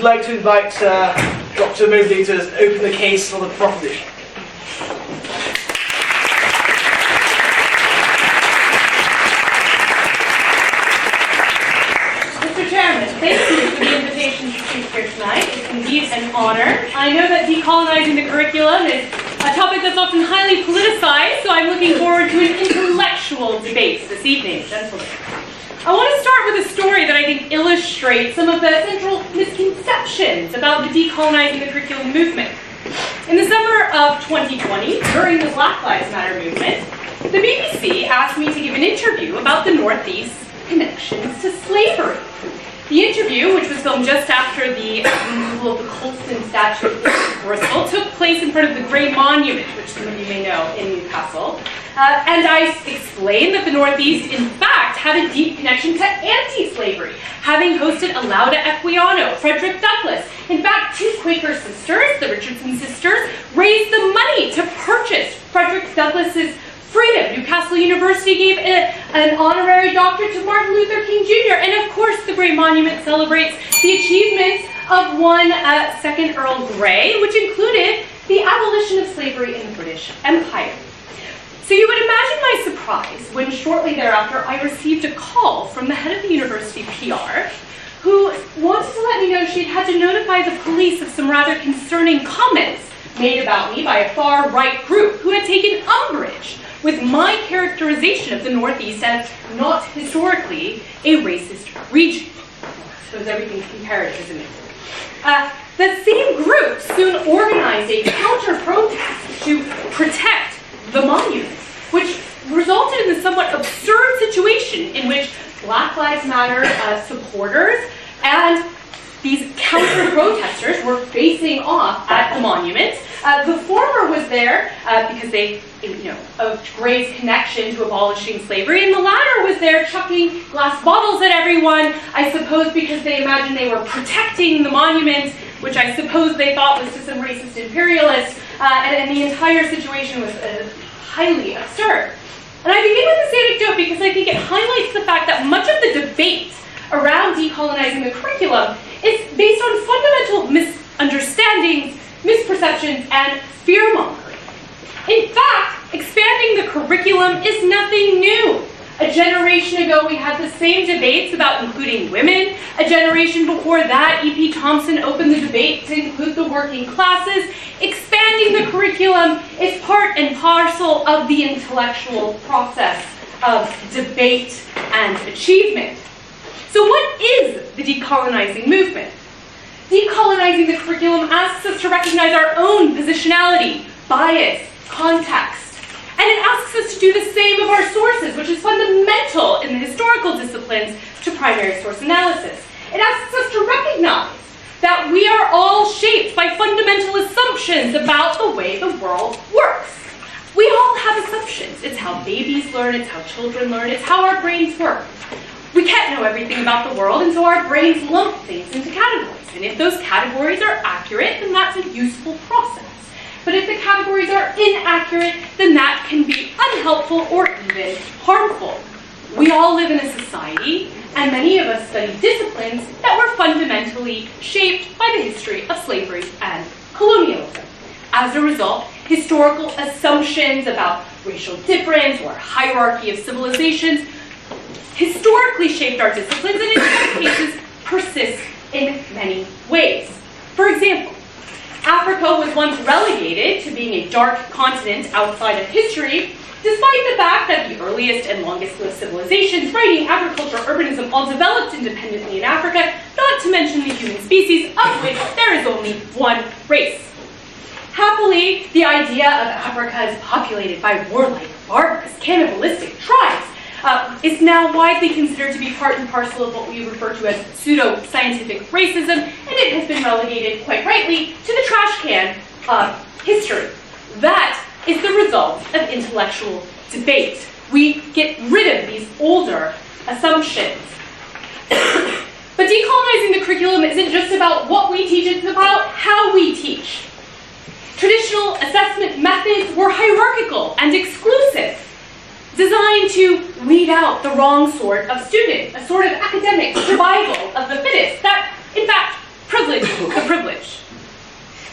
like to invite Dr. Mobley to open the case for the proposition. Mr. Chairman, thank you for the invitation to speak here tonight. It's indeed an honor. I know that decolonizing the curriculum is a topic that's often highly politicized, so I'm looking forward to an intellectual debate this evening, gentlemen. I want to start with a story that I think illustrates some of the central misconceptions about the decolonizing the curriculum movement. In the summer of 2020, during the Black Lives Matter movement, the BBC asked me to give an interview about the Northeast's connections to slavery. The interview, which was filmed just after the removal of the Colston statue in Bristol, took place in front of the Grey Monument, which some of you may know, in Newcastle. And I explained that the Northeast, in fact, had a deep connection to anti-slavery, having hosted a Lauda Equiano, Frederick Douglass. In fact, two Quaker sisters, the Richardson sisters, raised the money to purchase Frederick Douglass's freedom. Newcastle University gave an honorary doctorate to Martin Luther King Jr. And of course, the Grey Monument celebrates the achievements of one second Earl Grey, which included the abolition of slavery in the British Empire. So you would imagine my surprise when shortly thereafter I received a call from the head of the university PR, who wanted to let me know she'd had to notify the police of some rather concerning comments made about me by a far-right group who had taken umbrage with my characterization of the Northeast as not historically a racist region. I suppose everything's comparative, isn't it? The same group soon organized a counter-protest to protect the monument, which resulted in the somewhat absurd situation in which Black Lives Matter supporters and these counter-protesters were facing off at the monument. The former was there because they, of Gray's connection to abolishing slavery, and the latter was there chucking glass bottles at everyone, I suppose because they imagined they were protecting the monument, which I suppose they thought was to some racist imperialists, and the entire situation was highly absurd. And I begin with this anecdote because I think it highlights the fact that much of the debate around decolonizing the curriculum is based on fundamental misunderstandings, misperceptions, and fear-mongering. In fact, expanding the curriculum is nothing new. A generation ago, we had the same debates about including women. A generation before that, E.P. Thompson opened the debate to include the working classes. Expanding the curriculum is part and parcel of the intellectual process of debate and achievement. So what is the decolonizing movement? Decolonizing the curriculum asks us to recognize our own positionality, bias, context. And it asks us to do the same of our sources, which is fundamental in the historical disciplines to primary source analysis. It asks us to recognize that we are all shaped by fundamental assumptions about the way the world works. We all have assumptions. It's how babies learn, it's how children learn, it's how our brains work. We can't know everything about the world, and so our brains lump things into categories. And if those categories are accurate, then that's a useful process. But if the categories are inaccurate, then that can be unhelpful or even harmful. We all live in a society, and many of us study disciplines that were fundamentally shaped by the history of slavery and colonialism. As a result, historical assumptions about racial difference or hierarchy of civilizations historically shaped our disciplines and in some cases persist in many ways. For example, Africa was once relegated to being a dark continent outside of history, despite the fact that the earliest and longest-lived civilizations, writing, agriculture, urbanism, all developed independently in Africa, not to mention the human species, of which there is only one race. Happily, the idea of Africa as populated by warlike, barbarous, cannibalistic tribes is now widely considered to be part and parcel of what we refer to as pseudo-scientific racism, and it has been relegated, quite rightly, to the trash can of history. That is the result of intellectual debate. We get rid of these older assumptions. But decolonizing the curriculum isn't just about what we teach, it's about how we teach. Traditional assessment methods were hierarchical and exclusive, designed to weed out the wrong sort of student, a sort of academic survival of the fittest that, in fact, the privileged,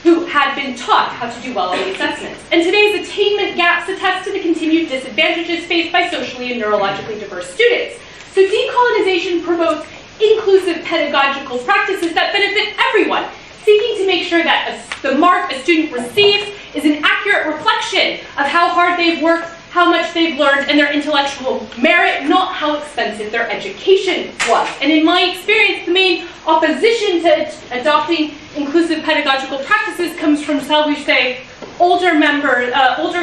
who had been taught how to do well on the assessments. And today's attainment gaps attest to the continued disadvantages faced by socially and neurologically diverse students. So decolonization promotes inclusive pedagogical practices that benefit everyone, seeking to make sure that the mark a student receives is an accurate reflection of how hard they've worked, how much they've learned, and their intellectual merit, not how expensive their education was. And in my experience, the main opposition to adopting inclusive pedagogical practices comes from, shall we say, older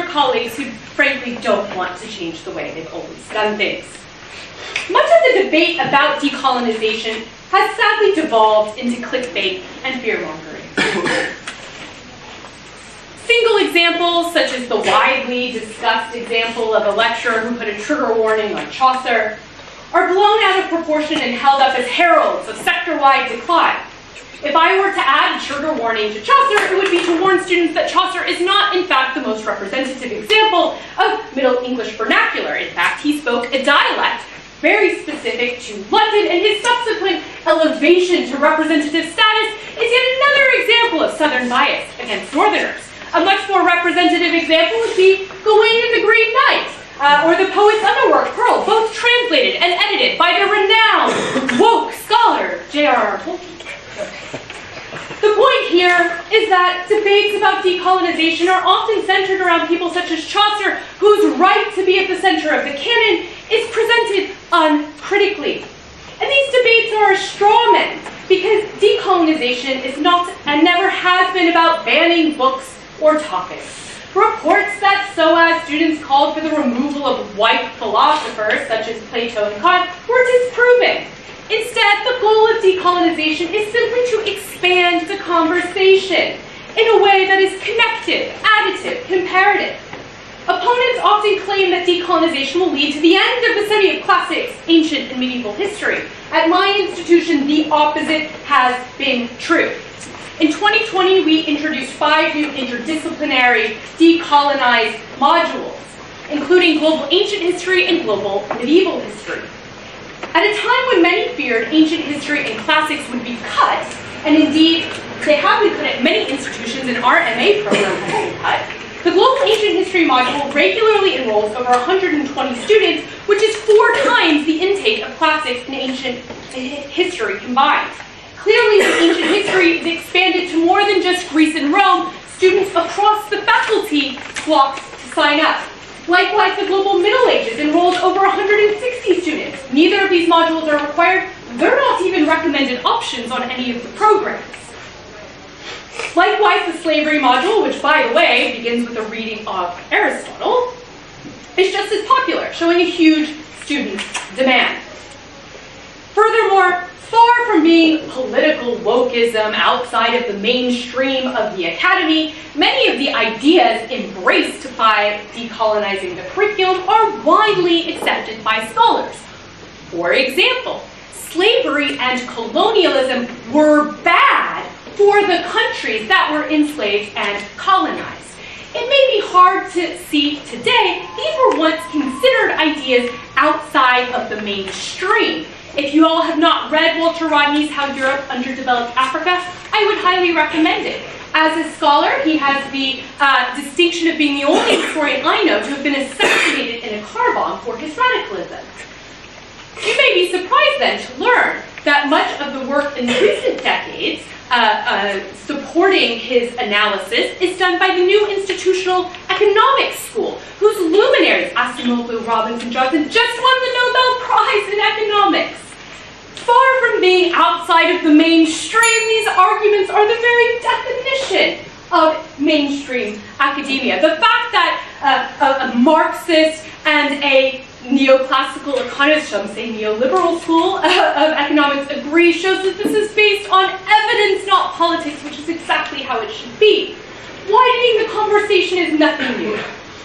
colleagues who frankly don't want to change the way they've always done things. Much of the debate about decolonization has sadly devolved into clickbait and fear-mongering. Single examples, such as the widely discussed example of a lecturer who put a trigger warning on Chaucer, are blown out of proportion and held up as heralds of sector-wide decline. If I were to add a trigger warning to Chaucer, it would be to warn students that Chaucer is not, in fact, the most representative example of Middle English vernacular. In fact, he spoke a dialect very specific to London, and his subsequent elevation to representative status is yet another example of Southern bias against Northerners. A much more representative example would be Gawain and the Green Knight, or the poet's Underworld, Pearl, both translated and edited by the renowned woke scholar J.R.R. Tolkien. The point here is that debates about decolonization are often centered around people such as Chaucer, whose right to be at the center of the canon is presented uncritically. And these debates are a straw man, because decolonization is not and never has been about banning books or topics. Reports that SOAS students called for the removal of white philosophers, such as Plato and Kant, were disproven. Instead, the goal of decolonization is simply to expand the conversation in a way that is connective, additive, comparative. Opponents often claim that decolonization will lead to the end of the study of classics, ancient and medieval history. At my institution, the opposite has been true. In 2020, we introduced 5 new interdisciplinary decolonized modules, including global ancient history and global medieval history. At a time when many feared ancient history and classics would be cut, and indeed they have been cut at many institutions, and our MA program has been cut, the global ancient history module regularly enrolls over 120 students, which is 4 times the intake of classics and ancient history combined. Clearly, the ancient history is expanded to more than just Greece and Rome. Students across the faculty flocked to sign up. Likewise, the Global Middle Ages enrolled over 160 students. Neither of these modules are required. They're not even recommended options on any of the programs. Likewise, the slavery module, which, by the way, begins with a reading of Aristotle, is just as popular, showing a huge student demand. Furthermore, far from being political wokeism outside of the mainstream of the academy, many of the ideas embraced by decolonizing the curriculum are widely accepted by scholars. For example, slavery and colonialism were bad for the countries that were enslaved and colonized. It may be hard to see today, these were once considered ideas outside of the mainstream. If you all have not read Walter Rodney's How Europe Underdeveloped Africa, I would highly recommend it. As a scholar, he has the distinction of being the only historian I know to have been assassinated in a car bomb for his radicalism. You may be surprised then to learn that much of the work in recent decades supporting his analysis is done by the new institutional economics school, whose luminaries, Acemoglu, Robinson, Johnson, just won the Nobel Prize in economics. Far from being outside of the mainstream, these arguments are the very definition of mainstream academia. The fact that a Marxist and a neoclassical economist, some say neoliberal school of economics agree, shows that this is based on evidence, not politics, which is exactly how it should be. Widening the conversation is nothing new.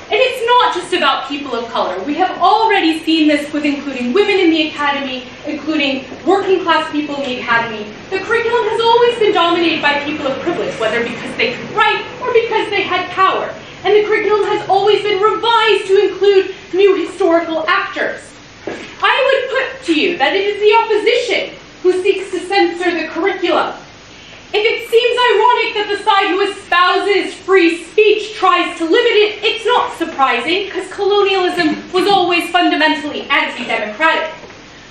And it's not just about people of color. We have already seen this with including women in the academy, including working class people in the academy. The curriculum has always been dominated by people of privilege, whether because they could write or because they had power. And the curriculum has always been revised to include new historical actors. I would put to you that it is the opposition who seeks to censor the curriculum. If it seems ironic that the side who espouses free speech tries to limit it, it's not surprising, because colonialism was always fundamentally anti-democratic.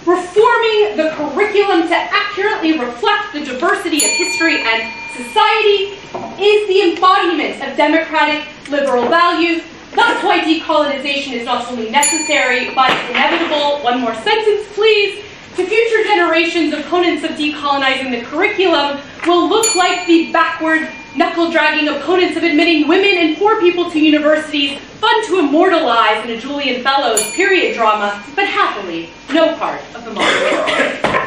Reforming the curriculum to accurately reflect the diversity of history and society is the embodiment of democratic liberal values. That's why decolonization is not only necessary, but inevitable. One more sentence, please. To future generations, opponents of decolonizing the curriculum will look like the backward, knuckle-dragging opponents of admitting women and poor people to universities, fun to immortalize in a Julian Fellows period drama, but happily no part of the modern world.